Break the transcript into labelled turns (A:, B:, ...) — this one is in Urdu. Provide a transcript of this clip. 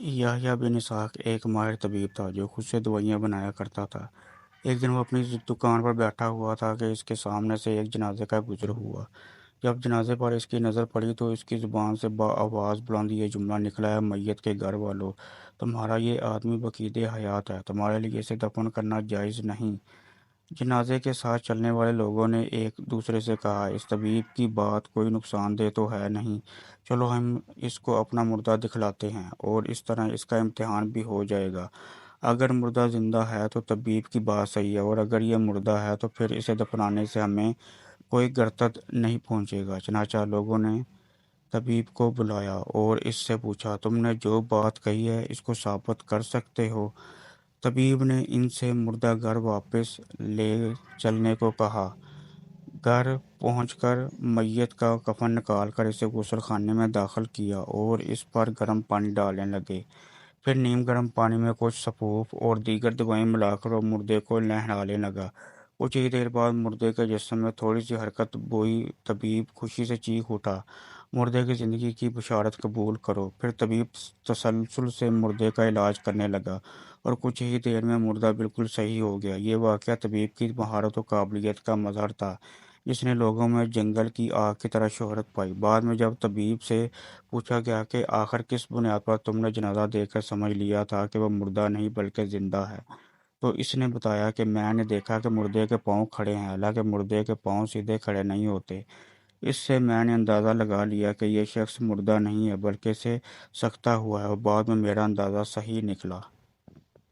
A: یحییٰ بن اسحاق ایک ماہر طبیب تھا جو خود سے دوائیاں بنایا کرتا تھا۔ ایک دن وہ اپنی دکان پر بیٹھا ہوا تھا کہ اس کے سامنے سے ایک جنازے کا گزر ہوا۔ جب جنازے پر اس کی نظر پڑی تو اس کی زبان سے بآواز بلند یہ جملہ نکلا: ہے میت کے گھر والوں، تمہارا یہ آدمی بقید حیات ہے، تمہارے لیے اسے دفن کرنا جائز نہیں۔ جنازے کے ساتھ چلنے والے لوگوں نے ایک دوسرے سے کہا: اس طبیب کی بات کوئی نقصان دہ تو ہے نہیں، چلو ہم اس کو اپنا مردہ دکھلاتے ہیں، اور اس طرح اس کا امتحان بھی ہو جائے گا۔ اگر مردہ زندہ ہے تو طبیب کی بات صحیح ہے، اور اگر یہ مردہ ہے تو پھر اسے دفنانے سے ہمیں کوئی گرتت نہیں پہنچے گا۔ چنانچہ لوگوں نے طبیب کو بلایا اور اس سے پوچھا: تم نے جو بات کہی ہے اس کو ثابت کر سکتے ہو؟ طبیب نے ان سے مردہ گھر واپس لے چلنے کو کہا۔ گھر پہنچ کر میت کا کفن نکال کر اسے غسل خانے میں داخل کیا اور اس پر گرم پانی ڈالنے لگے۔ پھر نیم گرم پانی میں کچھ سفوف اور دیگر دوائیں ملا کر وہ مردے کو نہلانے لگا۔ کچھ ہی دیر بعد مردے کے جسم میں تھوڑی سی حرکت ہوئی۔ طبیب خوشی سے چیخ اٹھا: مردے کی زندگی کی بشارت قبول کرو۔ پھر طبیب تسلسل سے مردے کا علاج کرنے لگا اور کچھ ہی دیر میں مردہ بالکل صحیح ہو گیا۔ یہ واقعہ طبیب کی مہارت و قابلیت کا مظہر تھا، جس نے لوگوں میں جنگل کی آگ کی طرح شہرت پائی۔ بعد میں جب طبیب سے پوچھا گیا کہ آخر کس بنیاد پر تم نے جنازہ دیکھ کر سمجھ لیا تھا کہ وہ مردہ نہیں بلکہ زندہ ہے، تو اس نے بتایا کہ میں نے دیکھا کہ مردے کے پاؤں کھڑے ہیں، حالانکہ مردے کے پاؤں سیدھے کھڑے نہیں ہوتے۔ اس سے میں نے اندازہ لگا لیا کہ یہ شخص مردہ نہیں ہے بلکہ اسے سکتا ہوا ہے، اور بعد میں میرا اندازہ صحیح نکلا۔